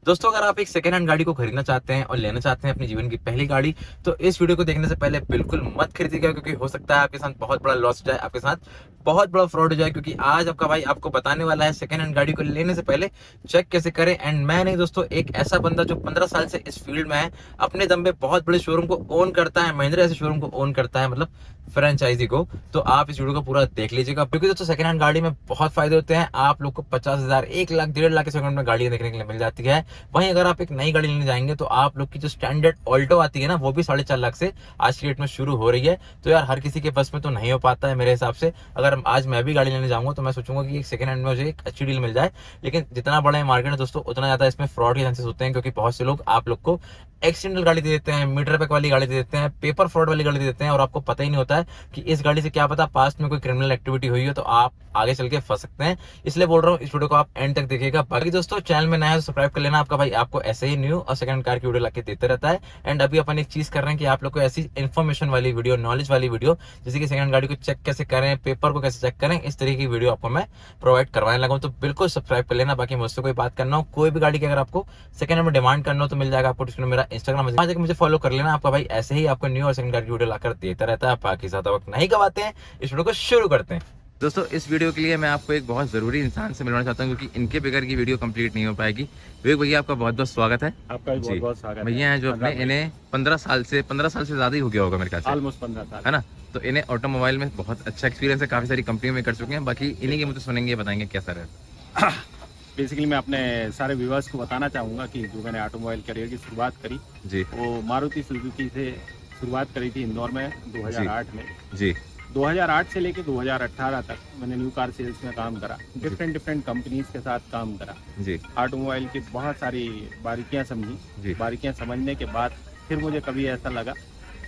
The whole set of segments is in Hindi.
दोस्तों, अगर आप एक सेकंड हैंड गाड़ी को खरीदना चाहते हैं और लेना चाहते हैं अपने जीवन की पहली गाड़ी, तो इस वीडियो को देखने से पहले बिल्कुल मत खरीदिएगा, क्योंकि हो सकता है आपके साथ बहुत बड़ा लॉस हो जाए, आपके साथ बहुत बड़ा फ्रॉड हो जाए। क्योंकि आज आपका भाई आपको बताने वाला है सेकंड हैंड गाड़ी को लेने से पहले चेक कैसे करें। एंड मैं नहीं दोस्तों, एक ऐसा बंदा जो 15 साल से इस फील्ड में है, अपने दम पे बहुत बड़े शोरूम को ओन करता है, महिंद्रा ऐसे शोरूम को ओन करता है, मतलब फ्रेंचाइजी को। तो आप इस वीडियो को पूरा देख लीजिएगा, क्योंकि दोस्तों सेकंड हैंड गाड़ी में बहुत फायदे होते हैं। आप लोग को 50,000, 1 लाख, 1.5 लाख के सेकंड में गाड़ियां देखने के लिए मिल जाती है। वहीं अगर आप एक नई गाड़ी लेने जाएंगे तो आप लोग की जो स्टैंडर्ड ऑल्टो आती है ना, वो भी 4.5 लाख से आज की डेट में शुरू हो रही है। तो यार हर किसी के बस में तो नहीं हो पाता है मेरे हिसाब से। अगर आज मैं भी गाड़ी लेने जाऊंगा तो मैं सोचूंगा कि एक सेकंड हैंड में मुझे एक अच्छी डील मिल जाए। लेकिन जितना बड़ा है मार्केट है दोस्तों, उतना ज्यादा इसमें फ्रॉड के चांसेस होते हैं, क्योंकि बहुत से लोग आप लोग को एक्सीडेंटल गाड़ी दे देते हैं, मीटर पैक वाली गाड़ी दे देते हैं, पेपर फ्रॉड वाली गाड़ी दे देते हैं, और आपको पता ही नहीं होता है कि इस गाड़ी से क्या पता पास्ट में कोई क्रिमिनल एक्टिविटी हुई हो, तो आप आगे चल के फंस सकते हैं। इसलिए बोल रहा हूँ इस वीडियो को आप एंड तक देखिएगा। बाकी दोस्तों, चैनल में नया है तो सब्सक्राइब कर लेना। आपका भाई आपको ऐसे ही न्यू और सेकंड कार की वीडियो लाके देते रहता है। एंड अभी अपन एक चीज कर रहे हैं कि आप लोग को ऐसी इन्फॉर्मेशन वाली वीडियो, नॉलेज वाली वीडियो, जैसे कि सेकंड गाड़ी को चेक कैसे करें, पेपर को कैसे चेक करें, इस तरीके की वीडियो आपको मैं प्रोवाइड करवाने लगा हूं। तो बिल्कुल सब्सक्राइब कर लेना। बाकी मुझसे कोई बात करना हो, कोई भी गाड़ी की अगर आपको सेकंड में डिमांड करना हो तो मिल जाएगा आपको। डिस्क्रिप्शन में मेरा इंस्टाग्राम है, मुझे फॉलो कर लेना। आपका भाई ऐसे ही आपको न्यू और सेकंड कार की वीडियो लाकर देता रहता है। बाकी ज्यादा वक्त नहीं गवाते हैं, इस वीडियो को शुरू करते हैं। दोस्तों, इस वीडियो के लिए मैं आपको एक बहुत जरूरी इंसान से मिलवाना चाहता हूं, क्योंकि इनके बगैर की वीडियो कंप्लीट नहीं हो पाएगी। विवेक भैया, आपका बहुत बहुत स्वागत है। आपका भी बहुत बहुत स्वागत है। भैया हैं जो अपने, इन्हें 15 साल से ज्यादा ही हो गया होगा मेरे ख्याल से, ऑलमोस्ट 15 साल, है ना। तो इन्हें ऑटोमोबाइल में बहुत अच्छा एक्सपीरियंस है, काफी सारी कंपनियों में कर चुके हैं। बाकी इन्हीं के मुझे सुनेंगे, बताएंगे कैसा रहता है। बेसिकली मैं अपने सारे व्यूअर्स को बताना चाहूँगा कि जो मैंने ऑटोमोबाइल करियर की शुरुआत करी जी, वो मारुति सुजुकी से शुरुआत करी थी इंदौर में 2008 में। जी 2008 से लेके 2018 तक मैंने न्यू कार सेल्स में काम करा, डिफरेंट कंपनीज के साथ काम करा जी ऑटोमोबाइल की बहुत सारी बारीकियाँ जी। समझी। बारीकियाँ समझने के बाद फिर मुझे कभी ऐसा लगा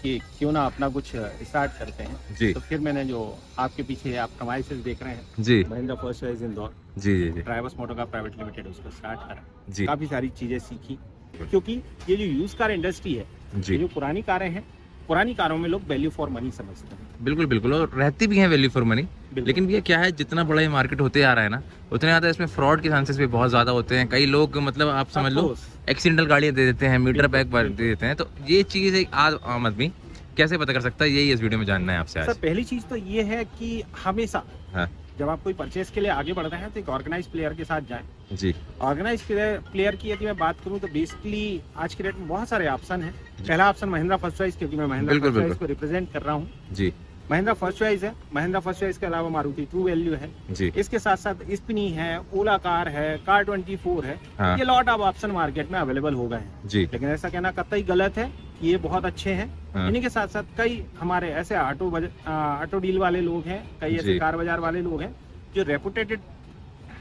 कि क्यों ना अपना कुछ स्टार्ट करते हैं। जी तो फिर मैंने जो आपके पीछे आप कमाइसेस देख रहे हैं, जी महिंद्रा फर्स्ट चॉइस इंदौर जी जी जी ड्राइवर्स मोटर का प्राइवेट लिमिटेड, उसको स्टार्ट करा। जी काफी सारी चीजें सीखी, क्योंकि ये जो यूज कार इंडस्ट्री है, जी। ये जो पुरानी कारें हैं, पुरानी कारों में लोग वैल्यू फॉर मनी समझते हैं। बिल्कुल बिल्कुल, और रहती भी है वैल्यू फॉर मनी। बिल्कुल। लेकिन भैया क्या है, जितना बड़ा ये मार्केट होते आ रहा है ना, उतने ज्यादा इसमें फ्रॉड के चांसेस भी बहुत ज्यादा होते हैं। कई लोग मतलब आप समझ लो एक्सीडेंटल गाड़ियां दे देते हैं, मीटर बैग दे देते हैं। तो ये चीज एक आम आदमी कैसे पता कर सकता है, यही इस वीडियो में जानना है आपसे आज। सर, पहली चीज तो ये है कि हमेशा हाँ जब आप कोई परचेज के लिए आगे बढ़ रहे हैं तो एक ऑर्गेनाइज प्लेयर के साथ जाएं। जी ऑर्गेनाइज प्लेयर की यदि मैं बात करूं तो बेसिकली आज के डेट में बहुत सारे ऑप्शन हैं। पहला ऑप्शन महिंद्रा फर्स्ट चॉइस, क्योंकि मैं महिंद्रा फर्स्ट चॉइस को रिप्रेजेंट कर रहा हूं। जी महिंद्रा फर्स्ट चॉइस है। महिंद्रा फर्स्ट चॉइस के अलावा मारुति ट्रू वैल्यू है जी इसके साथ साथ स्पिनी है, ओला कार है, कार 24 है। हाँ। ये लॉट ऑफ ऑप्शन मार्केट में अवेलेबल हो गए हैं। जी लेकिन ऐसा कहना कतई गलत है, ये बहुत अच्छे हैं। हाँ। इन्हीं के साथ साथ कई हमारे ऐसे ऑटो डील वाले लोग हैं, कई ऐसे जी। कार बाजार वाले लोग हैं जो रेपुटेटेड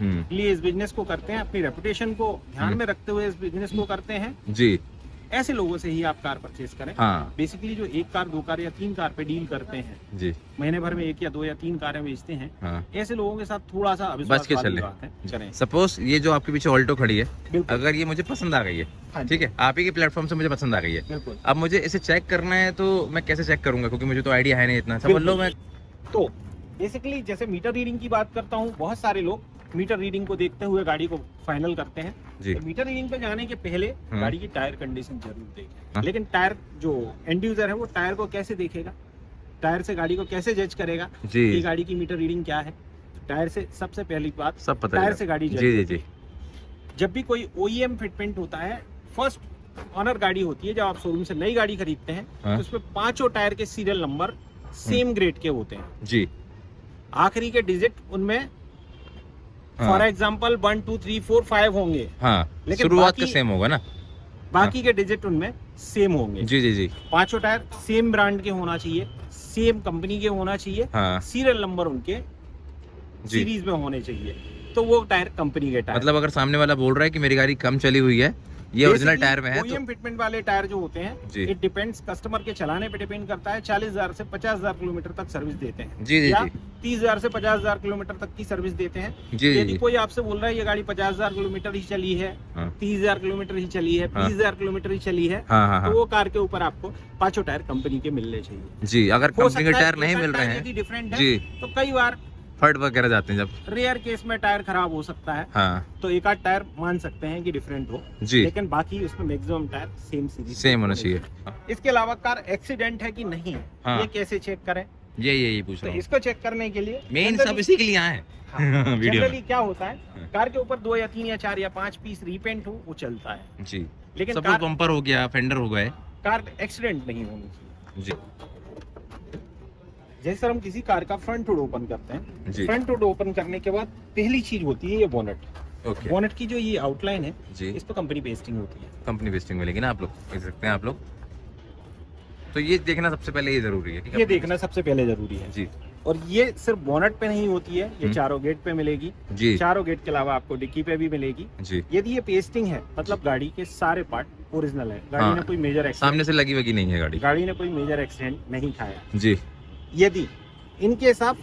लिए इस बिजनेस को करते हैं, अपनी रेपुटेशन को ध्यान में रखते हुए इस बिजनेस को करते हैं। जी ऐसे लोगों से ही आप कार परचेज करें। हाँ बेसिकली जो एक कार, दो कार या तीन कार पे डील करते हैं, जी महीने भर में एक या दो या तीन कारें बेचते हैं, हाँ। ऐसे लोगों के साथ थोड़ा सा अविश्वास बच के वाली चले। बात है, करें। सपोज ये जो आपके पीछे ऑल्टो खड़ी है, बिल्कुल। अगर ये मुझे पसंद आ गई है, हाँ जी। ठीक है, आप ही के प्लेटफॉर्म से मुझे पसंद आ गई है, बिल्कुल। अब मुझे इसे चेक करना है तो मैं कैसे चेक करूंगा, क्योंकि मुझे तो आइडिया है नहीं इतना। समझ लो मैं तो बेसिकली जैसे मीटर रीडिंग की बात करता हूँ, बहुत सारे लोग मीटर रीडिंग को देखते हुए गाड़ी को फाइनल करते हैं। जी तो मीटर रीडिंग पे जाने के पहले हाँ। गाड़ी की टायर कंडीशन जरूर देखें। हाँ। लेकिन टायर जो एंड यूजर है वो टायर को कैसे देखेगा, टायर से गाड़ी को कैसे जज करेगा जी कि गाड़ी की मीटर रीडिंग क्या है। टायर से सबसे पहली बात, सब पता टायर चला। से गाड़ी जज जी जी होती जी है। जब भी कोई OEM फिटमेंट होता है, फर्स्ट ऑनर गाड़ी होती है, जब आप शोरूम से नई गाड़ी खरीदते हैं हाँ। तो उसमें पांचों टायर के सीरियल नंबर सेम ग्रेड के होते हैं। जी आखिरी के डिजिट उनमें हाँ। फॉर एग्जाम्पल 1 2 3 4 5 होंगे, हाँ, लेकिन शुरुआत का बाकी- सेम होगा ना। बाकी के डिजिट उनमें सेम होंगे। जी जी जी पांचों टायर सेम ब्रांड के होना चाहिए, सेम कंपनी के होना चाहिए, हाँ सीरियल नंबर उनके जी। सीरीज में होने चाहिए, तो वो टायर कंपनी के टायर। मतलब अगर सामने वाला बोल रहा है कि मेरी गाड़ी कम चली हुई है, ये ओरिजिनल टायर में है, तो OEM फिटमेंट वाले टायर जो होते हैं, जी। इट डिपेंड्स, कस्टमर के चलाने पे डिपेंड करता है। 40,000 से 50,000 किलोमीटर तक सर्विस देते हैं, जी जी या जी 30,000 से 50,000 किलोमीटर तक की सर्विस देते हैं। जी जी यदि जी कोई आपसे बोल रहा है ये गाड़ी 50,000 किलोमीटर ही चली है, हाँ 30,000 किलोमीटर ही चली है, हाँ। 20,000 किलोमीटर ही चली है, हाँ हाँ तो हाँ वो कार के ऊपर आपको पांचों टायर कंपनी के मिलने चाहिए। जी। अगर हो कंपनी के सकता है टायर नहीं एक मिल रहे टायर हैं यदि डिफरेंट है जी तो कई बार फट वगैरह जाते हैं जब। रेयर केस में टायर खराब हो सकता है, हाँ तो एक आध टायर मान सकते हैं कि डिफरेंट हो जी, लेकिन बाकी उसमें maximum tyre same series same होना चाहिए। इसके अलावा कार एक्सीडेंट है कि नहीं, हाँ। ये कैसे चेक करें? यही पूछ तो रहा हूँ। इसको चेक करने के लिए मेन सब इसी के लिए आए हैं वीडियो में। जनरली क्या होता है, कार के ऊपर 2 या 3 या 4 या 5 पीस रीपेंट हो वो चलता है जी, लेकिन सब कार बम्पर हो गया, फेंडर हो गए कार एक्सीडेंट नहीं होनी चाहिए। जी जैसे सर हम किसी कार का फ्रंट हुड ओपन करते हैं, जी। फ्रंट हुड ओपन करने के बाद पहली चीज होती है ये बोनट। ओके बोनट की जो ये आउटलाइन है जी, इस पर कंपनी पेस्टिंग होती है। कंपनी पेस्टिंग मिलेगी ना, आप लोग देख सकते हैं आप लोग। तो ये देखना सबसे पहले ये जरूरी है कि ये देखना सबसे पहले जरूरी है जी और ये सिर्फ बोनट पे नहीं होती है, ये चारों गेट पे मिलेगी। जी चारों गेट के अलावा आपको डिक्की पे भी मिलेगी। जी। यदि ये पेस्टिंग है मतलब गाड़ी के सारे पार्ट ओरिजिनल है, गाड़ी हाँ, ने कोई मेजर सामने से लगी वगी नहीं है गाड़ी। गाड़ी ने कोई मेजर एक्सीडेंट नहीं खाया। जी यदि in case of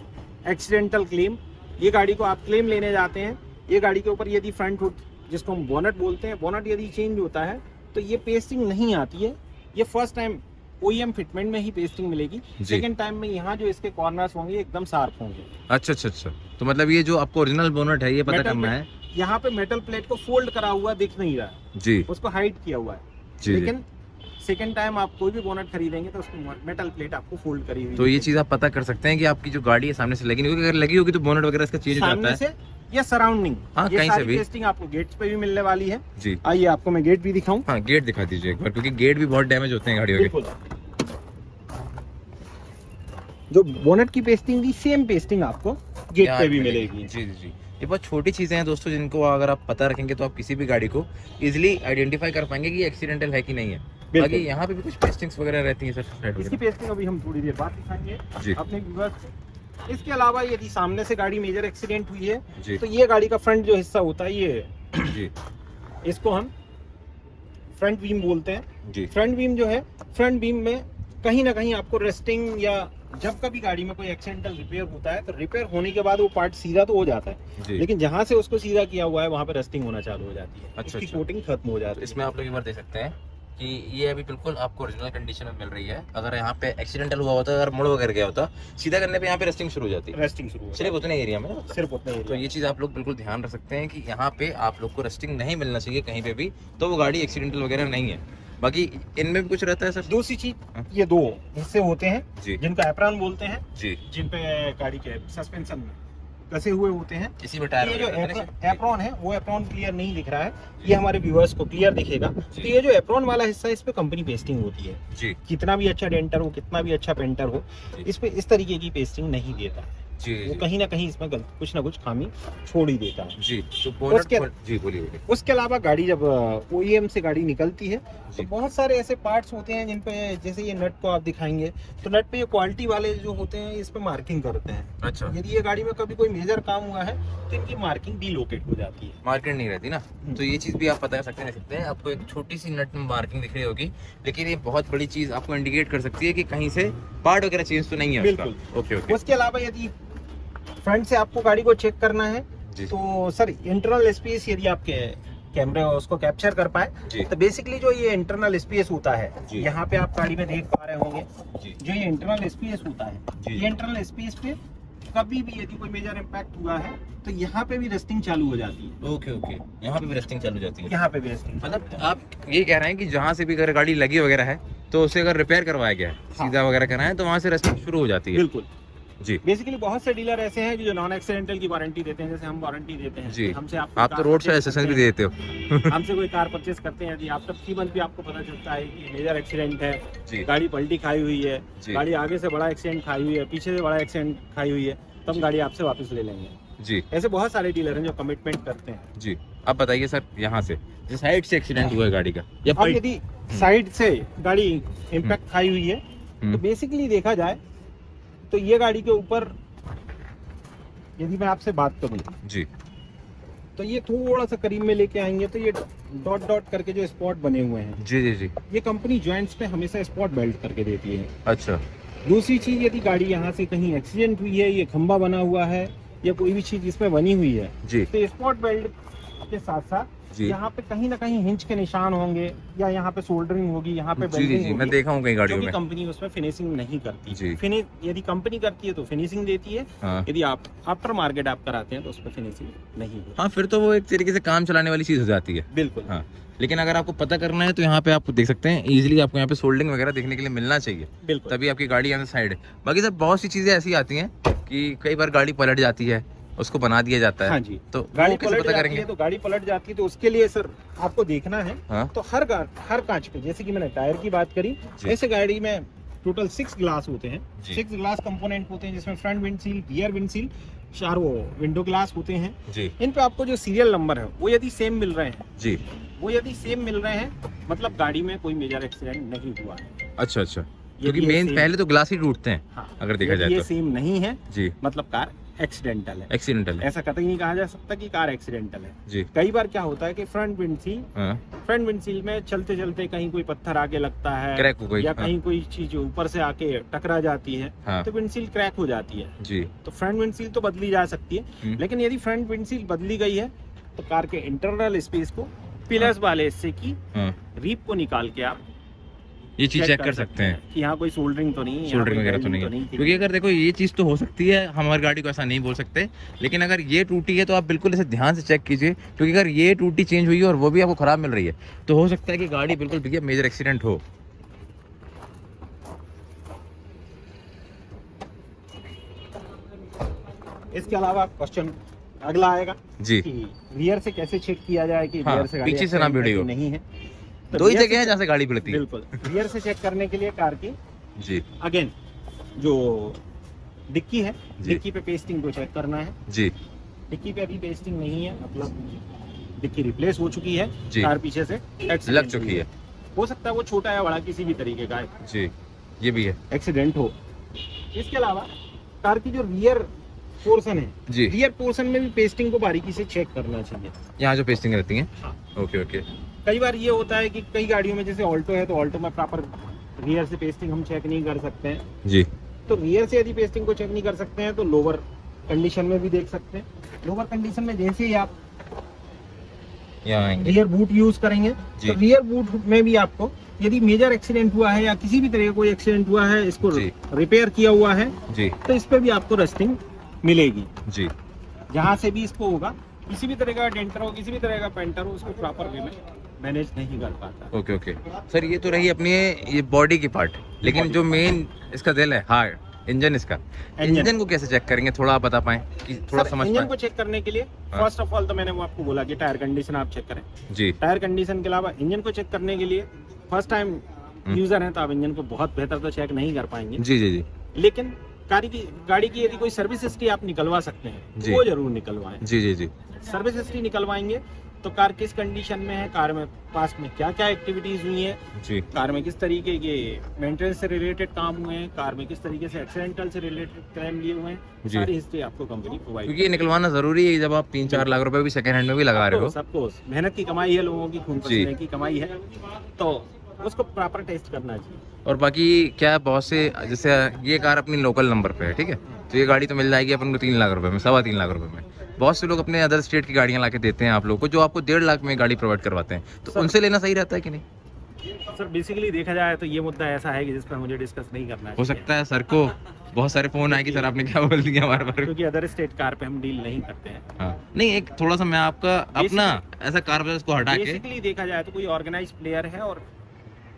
accidental claim, ये गाड़ी को आप क्लेम लेने जाते हैं, ये गाड़ी के ऊपर यदि फ्रंट हुड जिसको हम बोनट बोलते हैं, बोनट यदि चेंज होता है तो ये पेस्टिंग नहीं आती है। ये फर्स्ट टाइम OEM फिटमेंट में ही पेस्टिंग मिलेगी, सेकंड टाइम में यहाँ जो इसके कॉर्नर्स होंगे एकदम शार्प होंगे। अच्छा। तो मतलब ये जो आपको ओरिजिनल बोनट है ये पता मेटल करना है। यहाँ पे मेटल प्लेट को फोल्ड करा हुआ दिख नहीं रहा है, जी उसको हाइड किया हुआ है। जी। लेकिन सेकंड टाइम आप कोई भी बोनट खरीदेंगे तो उसको मेटल प्लेट आपको फोल्ड करी हुई। तो ये चीज आप पता कर सकते हैं कि आपकी जो गाड़ी है सामने से लगी नहीं होगी, अगर लगी होगी तो बोनट वगैरह इसका चेंज हो जाता सामने है। से या सराउंडिंग, हाँ, ये कहीं से सारी भी। टेस्टिंग आपको गेट्स पे भी मिलने वाली है। जी आइए आपको मैं गेट भी दिखाऊं। हाँ, गेट दिखा दीजिए एक बार, क्योंकि गेट भी बहुत डैमेज होते हैं गाड़ियों के। बिल्कुल, जो बोनट की पेस्टिंग थी सेम पेस्टिंग आपको गेट यहाँ पे भी मिलेगी। जी जी जी। ये बहुत छोटी चीजें हैं दोस्तों, जिनको अगर आप पता रखेंगे तो आप किसी भी गाड़ी को इजीली आइडेंटिफाई कर पाएंगे कि एक्सीडेंटल है कि नहीं है। बाकी यहाँ पे भी कुछ पेस्टिंग्स वगैरह रहती हैं सर साइड इसकी वगैरह। पेस्टिंग अभी हम थोड़ी देर बाद दिखाएंगे जी अपने व्यूअर्स को। इसके अलावा यदि सामने से गाड़ी मेजर एक्सीडेंट हुई है जी तो ये गाड़ी का फ्रंट जो हिस्सा होता है ये जी इसको हम फ्रंट बीम बोलते हैं। जी फ्रंट बीम जो है, फ्रंट बीम में कहीं ना कहीं आपको रेस्टिंग या जब कभी गाड़ी में कोई एक्सीडेंटल रिपेयर होता है तो रिपेयर होने के बाद वो पार्ट सीधा तो हो जाता है, जी। लेकिन जहां से उसको सीधा किया हुआ है वहां पे रेस्टिंग होना चालू हो जाती है। अच्छा, इसकी अच्छा। कोटिंग खत्म हो जाती है। इसमें आप लोग एक बार देख सकते हैं कि ये अभी बिल्कुल आपको ओरिजिनल कंडीशन में मिल रही है। अगर यहाँ पे एक्सीडेंटल हुआ होता, अगर मुड़ वगैरह गया होता, सीधा करने पे यहाँ पे रेस्टिंग शुरू हो जाती है, रेस्टिंग शुरू हो सिर्फ उतने एरिया में। सिर्फ उतना ही। तो ये चीज़ आप लोग बिल्कुल ध्यान रख सकते हैं कि यहाँ पे आप लोग को रेस्टिंग नहीं मिलना चाहिए कहीं पे भी, तो वो गाड़ी एक्सीडेंटल वगैरह नहीं है। बाकी इनमें भी कुछ रहता है सर। दूसरी चीज, हाँ। ये 2 हिस्से होते हैं जी जिनको एप्रॉन बोलते हैं, जी। जिन पे गाड़ी के सस्पेंशन कसे हुए होते हैं। किसी में तो टायर ये जो वगैरह रहते हैं ना? एप्रॉन है वो एप्रॉन क्लियर नहीं दिख रहा है, ये हमारे व्यूअर्स को क्लियर दिखेगा। तो ये जो एप्रॉन वाला हिस्सा है इस पे कंपनी पेस्टिंग होती है। जी कितना भी अच्छा डेंटर हो, कितना भी अच्छा पेंटर हो, जी। इस पे इस तरीके की पेस्टिंग नहीं देता है। जी वो जी कहीं ना कहीं इसमें कुछ ना कुछ खामी छोड़ ही देता है। जी। तो बोनट उसके- जी बोलिए। उसके अलावा गाड़ी जब OEM से गाड़ी निकलती है तो जी। बहुत सारे ऐसे पार्ट्स होते हैं जिन पे, जैसे ये नट को आप दिखाएंगे तो नट पे ये क्वालिटी वाले जो होते हैं इस पे मार्किंग करते हैं। अच्छा, यदि ये गाड़ी में कभी कोई मेजर काम हुआ है तो इनकी मार्किंग डीलोकेट हो जाती है। मार्केट नहीं रहती ना, तो ये चीज़ भी आप पता कर सकते हैं। आपको एक छोटी सी नट में मार्किंग दिख रही होगी, लेकिन ये बहुत बड़ी चीज़ आपको इंडिकेट कर सकती है कि कहीं से पार्ट वगैरह चेंज तो नहीं है उसका। बिल्कुल। ओके ओके उसके अलावा यदि फ्रंट से आपको गाड़ी को चेक करना है जी तो सर इंटरनल स्पेस यदि आपके कैमरे उसको कैप्चर कर पाए जी तो बेसिकली जो ये इंटरनल स्पेस होता है, जी। यहाँ पे आप गाड़ी में देख पा रहे होंगे जी जो ये इंटरनल स्पेस होता है, जी। ये इंटरनल स्पेस पे कभी भी यदि कोई मेजर इम्पैक्ट हुआ है तो यहाँ पे भी रेस्टिंग चालू हो जाती है। Okay okay. यहाँ पे भी रेस्टिंग चालू हो जाती है। यहाँ पे भी रेस्टिंग, मतलब आप ये कह रहे हैं कि जहाँ से भी अगर गाड़ी लगी वगैरह है तो उसे अगर रिपेयर करवाया गया है, हाँ। सीधा वगैरह करना है, तो वहाँ से रेस्टिंग शुरू हो जाती है। बिल्कुल। जी बेसिकली बहुत से डीलर ऐसे हैं जो नॉन एक्सीडेंटल की वारंटी देते हैं, जैसे हम वारंटी देते हैं। जी। हमसे आप तो रोड साइड एसेसन भी देते हो। हमसे कोई कार परचेस करते हैं, यदि आप तकरीबन भी आपको पता चलता है कि मेजर एक्सीडेंट है, जी गाड़ी पलटी खाई हुई है, जी गाड़ी आगे से बड़ा एक्सीडेंट खाई हुई है, पीछे से बड़ा एक्सीडेंट खाई हुई है, तो हम गाड़ी आपसे वापस ले लेंगे। जी ऐसे बहुत सारे डीलर हैं जो कमिटमेंट करते हैं। जी। अब बताइए सर, यहाँ से जो साइड से एक्सीडेंट हुआ है गाड़ी का, या अब यदि साइड से गाड़ी इम्पैक्ट खाई हुई है तो हम्म, बेसिकली देखा जाए तो ये गाड़ी के ऊपर यदि मैं आपसे बात करूं जी तो ये थोड़ा सा करीब में लेके आएंगे तो ये डॉट डॉट करके जो स्पॉट बने हुए हैं, जी जी जी। ये कंपनी जॉइंट्स पे हमेशा स्पॉट बेल्ट करके देती है। अच्छा दूसरी चीज, यदि गाड़ी यहाँ से कहीं एक्सीडेंट हुई है, ये खंबा बना हुआ है या कोई भी चीज इसमें बनी हुई है जी तो स्पॉट बेल्ट के साथ साथ जी यहाँ पे कहीं ना कहीं हिंच के निशान होंगे या यहाँ पे सोल्डरिंग होगी, यहाँ पे जी वेल्डिंग जी, मैं होगी, देखा हूँ कई गाड़ियों जो कि में। कंपनी उसमें फिनिशिंग नहीं करती। जी। यदि कंपनी करती है तो फिनिशिंग देती है, हाँ यदि आप आफ्टर मार्केट आप कराते हैं तो उसमें फिनिशिंग नहीं होती। हाँ, फिर तो वो एक तरीके से काम चलाने वाली चीज़ हो जाती है। बिल्कुल। हाँ, लेकिन अगर आपको पता करना है तो यहाँ पे आप देख सकते हैं इजीली, आपको यहाँ पे सोल्डिंग वगैरह देखने के लिए मिलना चाहिए, बिल्कुल। तभी आपकी गाड़ी यहाँ से साइड है। बाकी सर बहुत सी चीज़ें ऐसी आती हैं कि कई बार गाड़ी पलट जाती है, उसको बना दिया जाता है। हाँ जी, तो गाड़ी वो कैसे पलट पता जाती करेंगे? है तो गाड़ी पलट जाती है तो उसके लिए सर आपको देखना है। हाँ तो हर कांच पे, जैसे कि मैंने टायर की बात करी, जी। ऐसे गाड़ी में टोटल 6 ग्लास होते हैं, जी। 6 ग्लास कंपोनेंट होते हैं, जिसमें फ्रंट विंडशील, रियर विंडशील, 4 वो विंडो ग्लास होते हैं। जी इन पे आपको जो सीरियल नंबर है वो यदि सेम मिल रहे हैं, जी। मिल रहे हैं मतलब गाड़ी में कोई मेजर एक्सीडेंट नहीं हुआ है। अच्छा अच्छा, यदि क्योंकि ये मेन same- पहले तो ग्लास ही टूटते हैं हाँ, अगर देखा यदि जाए ये तो। सेम नहीं है जी, मतलब कार एक्सीडेंटल है। एक्सीडेंटल है। ऐसा कतई नहीं कहा जा सकता कि कार एक्सीडेंटल है। जी कई बार क्या होता है कि फ्रंट विंडशील में चलते चलते कहीं कोई पत्थर आके लगता है, क्रैक हो गई। या हाँ कहीं कोई चीज ऊपर से आके टकरा जाती है, हाँ तो विंडशील क्रैक हो जाती है। जी। तो फ्रंट विंडशील तो बदली जा सकती है, लेकिन यदि फ्रंट विंडशील बदली गई है तो कार के इंटरनल स्पेस को, पिलर्स वाले हिस्से की हाँ, रीप को निकाल के आप ये चीज चेक कर सकते हैं कि यहाँ कोई सोल्डरिंग तो नहीं है, यहाँ सोल्डरिंग कोई वगैरह तो welding नहीं है। थी। क्योंकि अगर देखो ये चीज़ तो हो सकती है, हमारी गाड़ी को ऐसा नहीं बोल सकते, लेकिन अगर ये टूटी है तो आप बिल्कुल इसे ध्यान से चेक कीजिए, क्योंकि अगर ये टूटी चेंज हुई है और वो भी आपको खराब मिल रही है तो हो सकता है कि गाड़ी बिल्कुल भैया मेजर एक्सीडेंट हो। इसके अलावा क्वेश्चन अगला आएगा जी, कि रियर से कैसे चेक किया जाए कि हाँ, रियर से गाड़ी पीछे से ना accident भिड़ी है कि हो। नहीं है। तो दो ही rear जगह है से- जहाँ से गाड़ी भिड़ती है। बिल्कुल, रियर से चेक करने के लिए कार की जी अगेन जो डिक्की है, जी। डिक्की पे पेस्टिंग को चेक करना है। जी डिक्की पे अभी पेस्टिंग नहीं है, मतलब डिक्की रिप्लेस हो चुकी है, जी। कार पीछे से accident लग चुकी हुई है। हो सकता है वो छोटा या बड़ा किसी भी तरीके का जी, ये भी है। एक्सीडेंट हो। इसके अलावा कार की जो रियर पोर्शन है, जी, रियर पोर्शन में भी पेस्टिंग को बारीकी से चेक करना चाहिए। यहाँ जो पेस्टिंग रहती है। हाँ। Okay okay. कई बार ये होता है कि कई गाड़ियों में, जैसे ऑल्टो है तो ऑल्टो में प्रॉपर रियर से पेस्टिंग हम चेक नहीं कर सकते हैं। जी तो रियर से यदि पेस्टिंग को चेक नहीं कर सकते हैं तो लोअर कंडीशन में भी देख सकते हैं। लोअर कंडीशन में जैसे ही आप यहाँ आएंगे। रियर बूट यूज करेंगे जी। तो रियर बूट में भी आपको यदि मेजर एक्सीडेंट हुआ है या किसी भी तरह का कोई एक्सीडेंट हुआ है, इसको जी। रिपेयर किया हुआ है, जी तो इस पे भी आपको रस्टिंग मिलेगी। जी जहाँ से भी इसको होगा, किसी भी तरह का डेंटर हो, किसी भी तरह का पेंटर हो, उसको प्रॉपर वे में मैनेज नहीं कर पाता। ओके ओके सर, ये तो रही अपनी ये बॉडी की पार्ट, लेकिन जो मेन इसका दिल है, हार्ट इंजन, इसका इंजन को कैसे चेक करेंगे, थोड़ा आप बता पाएं कि थोड़ा सर, समझ इंजन पाएं। को चेक करने के लिए हाँ। फर्स्ट ऑफ ऑल तो मैंने वो आपको बोला कि टायर कंडीशन आप चेक करें। जी टायर कंडीशन के अलावा इंजन को चेक करने के लिए फर्स्ट टाइम यूजर हैं तो आप इंजन को बहुत बेहतर तो चेक नहीं कर पाएंगे, जी जी जी लेकिन गाड़ी की यदि कोई सर्विस हिस्ट्री आप निकलवा सकते हैं जी। तो वो जरूर निकलवाएं। जी जी जी सर्विस हिस्ट्री निकलवाएंगे तो कार किस कंडीशन में है, कार में पास में क्या क्या एक्टिविटीज हुई है, जी कार में किस तरीके के मेंटेनेंस से रिलेटेड काम हुए हैं, कार में किस तरीके से एक्सीडेंटल से रिलेटेड क्लेम लिए हुए हैं, जी। सारी हिस्ट्री आपको कंपनी प्रोवाइड। क्योंकि ये निकलवाना जरूरी है, जब आप 3-4 लाख रुपए भी सेकंड हैंड में भी लगा रहे हो। सबको मेहनत की कमाई है, लोगों की खून जी। पसीने की कमाई है, तो उसको प्रॉपर टेस्ट करना चाहिए। और बाकी क्या बहुत से, जैसे ये कार अपनी लोकल नंबर पे है, ठीक है, तो ये गाड़ी तो मिल जाएगी अपन को 3 लाख रुपए में, 3.25 लाख रुपए में। बहुत से लोग अपने अदर स्टेट की गाड़ियां लाके देते हैं आप लोग को, जो आपको 1.5 लाख में गाड़ी प्रोवाइड करवाते हैं, तो सर- उनसे लेना सही रहता है कि नहीं? सर बेसिकली देखा जाए तो ये मुद्दा ऐसा है कि जिस पर मुझे डिस्कस नहीं करना हो चाहिए। सकता है सर को बहुत सारे फोन आए कि सर आपने क्या बोल दिया हमारे बारे में। क्योंकि अदर स्टेट कार पे हम डील नहीं करते हैं। हाँ, नहीं एक थोड़ा सा मैं आपका अपना ऐसा कार बजाज को हटा के, बेसिकली देखा जाए तो कोई ऑर्गेनाइज प्लेयर है और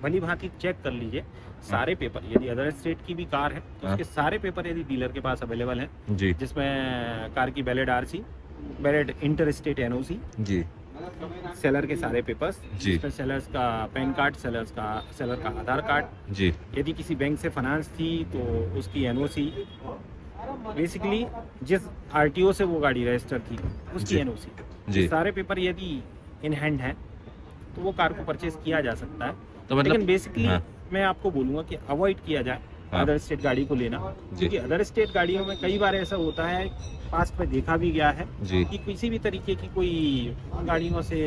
भली भांति चेक कर लीजिए सारे पेपर, यदि अदर स्टेट की भी कार है तो उसके सारे पेपर यदि डीलर के पास अवेलेबल हैं, जी जिसमें कार की valid RC, valid inter state NOC, जी सेलर के सारे पेपर्स, जी। जिसमें सेलर्स का पैन कार्ड, सेलर का आधार कार्ड, जी यदि किसी बैंक से फाइनेंस थी तो उसकी एनओसी, बेसिकली जिस आरटीओ से वो गाड़ी रजिस्टर थी उसकी जी। एनओसी, जी। सारे पेपर यदि इन हैंड है तो वो कार को परचेज किया जा सकता है। तो मतलब लेकिन बेसिकली हाँ। मैं आपको बोलूंगा कि अवॉइड किया जाए हाँ। अदर स्टेट गाड़ी को लेना, क्योंकि अदर स्टेट गाड़ियों में कई बार ऐसा होता है, पास्ट में देखा भी गया है जी कि किसी भी तरीके की कोई गाड़ियों से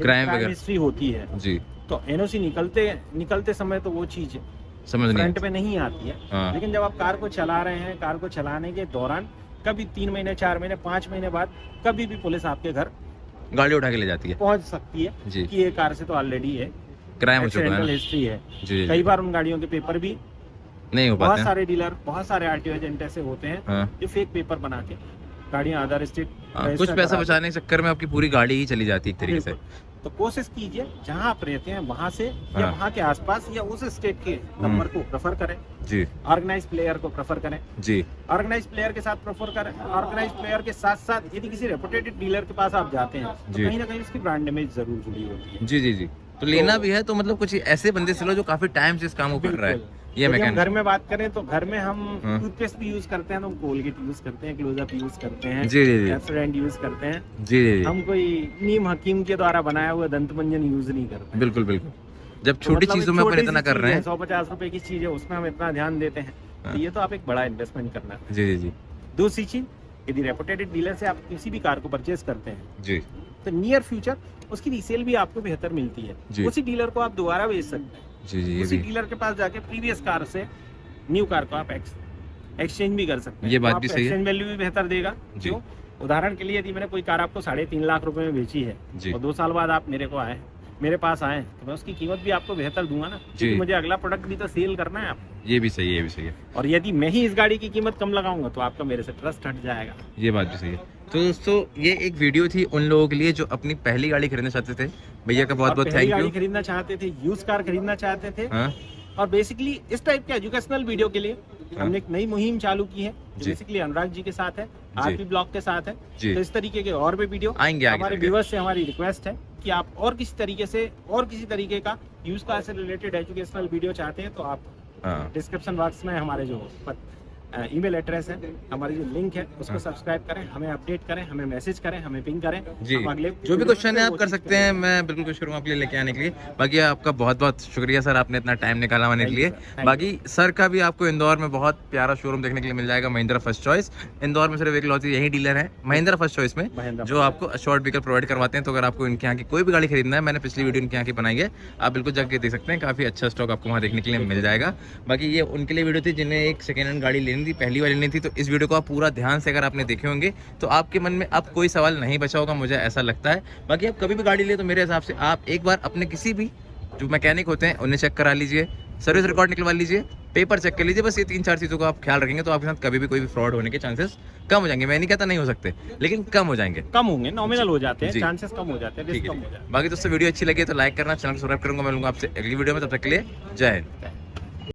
क्राइम वगैरह। हिस्ट्री होती है जी, तो एनओसी निकलते समय तो वो चीज समझ नहीं फ्रंट पे नहीं आती है, हाँ। लेकिन जब आप कार को चला रहे हैं, कार को चलाने के दौरान कभी 3 महीने, 4 महीने, 5 महीने बाद कभी भी पुलिस आपके घर गाड़ी उठा के ले जाती है, पहुंच सकती है जी, कि ये कार से तो ऑलरेडी है, क्राइम हो चुका है एक्सीडेंटल ना, हिस्ट्री है। जी कई बार उन गाड़ियों के पेपर भी नहीं हो बहुत पाते हैं, सारे डीलर, बहुत सारे आरटीओ एजेंट ऐसे होते हैं हाँ, जो फेक पेपर बना के गाड़ियां अदर स्टेट कुछ पैसा बचाने के चक्कर में आपकी पूरी गाड़ी ही चली जाती है एक तरीके से, तो कोशिश कीजिए जहां आप रहते हैं वहां से या हाँ। वहां के आसपास या उस स्टेट के नंबर को प्रेफर करें, जी ऑर्गेनाइज प्लेयर को प्रेफर करें, जी, ऑर्गेनाइज प्लेयर के साथ प्रेफर करें। ऑर्गेनाइज प्लेयर के साथ साथ यदि किसी रेपुटेड डीलर के पास आप जाते हैं तो जी। कहीं ना कहीं उसकी ब्रांड इमेज जरूर जुड़ी होती है। जी जी जी, तो लेना भी है तो मतलब कुछ ऐसे बंदे से लो जो काफी टाइम से इस काम को कर रहा है, बिल्कुल। ये यदि हम मैकेनिक, घर में बात करें तो घर में हम हाँ। टूथपेस्ट भी यूज करते हैं तो हम कोलगेट यूज करते हैं, क्लोजअप यूज करते हैं, जी जी जी, पेप्सोडेंट यूज करते हैं। जी जी जी, हम कोई नीम हकीम के द्वारा बनाया हुआ दंत मंजन यूज नहीं करते हैं। बिल्कुल बिल्कुल, जब तो छोटी मतलब चीजों एक में अपन छोटी इतना सी कर चीज़ रहे है, हैं, 150 रुपए की चीज है उसमें हम इतना ध्यान देते हैं, हाँ। तो ये तो आप एक बड़ा इन्वेस्टमेंट करना है। जी जी जी दूसरी चीज, यदि रेपुटेड डीलर से आप किसी भी कार को परचेज करते हैं जी, तो नियर फ्यूचर उसकी रीसेल भी आपको बेहतर मिलती है। जी। उसी डीलर को आप दोबारा बेच सकते हैं, जी जी, ये उसी भी, डीलर के पास जाके प्रीवियस कार से न्यू कार को आप एक्सचेंज भी कर सकते हैं। ये तो बात आपको भी सही है। एक्सचेंज वैल्यू भी बेहतर देगा। जी। क्यों? उदाहरण के लिए यदि मैंने कोई कार आपको 3.5 लाख रुपए में बेची है जी और 2 साल बाद आप मेरे पास आए तो मैं उसकी कीमत भी आपको बेहतर दूंगा ना, जी। क्योंकि मुझे अगला प्रोडक्ट भी तो सेल करना है आपको। ये भी सही है, ये भी सही है, और यदि मैं ही इस गाड़ी की कीमत कम लगाऊंगा तो आपका मेरे से ट्रस्ट हट जाएगा। ये बात भी सही है। तो दोस्तों ये एक वीडियो थी उन लोगों के लिए जो अपनी पहली गाड़ी खरीदना चाहते थे, भैया का बहुत और बहुत पहली थैंक गाड़ी यू। खरीदना चाहते थे, यूज कार खरीदना चाहते थे, हाँ और बेसिकली इस टाइप के एजुकेशनल वीडियो के लिए हमने एक नई मुहिम चालू की है जो जी। बेसिकली अनुराग जी के साथ है, जी। आरपी ब्लॉग के साथ है। जी, तो इस तरीके के और भी वीडियो आएंगे आगे हमारे चल के। व्यूअर्स से हमारी रिक्वेस्ट है कि आप और किसी तरीके का यूज कार से रिलेटेड एजुकेशनल वीडियो चाहते हैं तो आप हाँ डिस्क्रिप्शन बॉक्स में हमारे जो ईमेल एड्रेस है, हमारी जो लिंक है उसको हाँ। सब्सक्राइब करें, हमें अपडेट करें, हमें मैसेज करें, हमें पिंग करें। जी, हम अगले जो भी वीडियो क्वेश्चन में है वो आप कर चीज़ सकते हैं, मैं बिल्कुल कोशिश करूँगा आपके लिए लेके आने के लिए। बाकी आपका बहुत बहुत शुक्रिया सर, आपने इतना टाइम निकाला आने के Thank लिए। you, sir. Thank बाकी सर का भी आपको इंदौर में बहुत प्यारा शोरूम देखने के लिए मिल जाएगा, महिंद्रा फर्स्ट चॉइस। इंदौर में सिर्फ एकलौती यही डीलर है महिंद्रा फर्स्ट चॉइस में महिंद्रा जो आपको अशोर्ड व्हीकल प्रोवाइड करवाते हैं। तो अगर आपको इनके यहाँ की कोई भी गाड़ी खरीदना है, मैंने पिछली वीडियो इनके यहाँ की बनाई है, आप बिल्कुल जाके देख सकते हैं, काफ़ी अच्छा स्टॉक आपको वहाँ देखने के लिए मिल जाएगा। बाकी ये उनके लिए वीडियो थी जिन्हें एक सेकेंड हैंड गाड़ी लेनी थी, पहली वाली लेनी थी। तो इस वीडियो को आप पूरा ध्यान से अगर आपने देखे होंगे तो आपके मन में अब कोई सवाल नहीं बचा होगा, मुझे ऐसा लगता है। बाकी आप कभी भी गाड़ी ले तो मेरे हिसाब से आप एक बार अपने किसी भी जो मैकेनिक होते हैं उन्हें चेक करा लीजिए, सर्विस रिकॉर्ड निकलवा लीजिए, पेपर चेक कर लीजिए। बस ये 3-4 चीज़ों को आप ख्याल रखेंगे तो आपके साथ कभी भी कोई भी फ्रॉड होने के चांसेस कम हो जाएंगे। मैं नहीं कहता नहीं हो सकते, लेकिन कम हो जाएंगे, कम होंगे, नॉमिनल हो जाते हैं, जी। चांसेस कम हो जाते हैं, ठीक रिस्क है। कम हो जाता है। बाकी दोस्तों वीडियो अच्छी लगी तो लाइक करना, चैनल को सब्सक्राइब करूंगा। मैं मिलूंगा आपसे अगली वीडियो में, तब तक के लिए जय हिंद।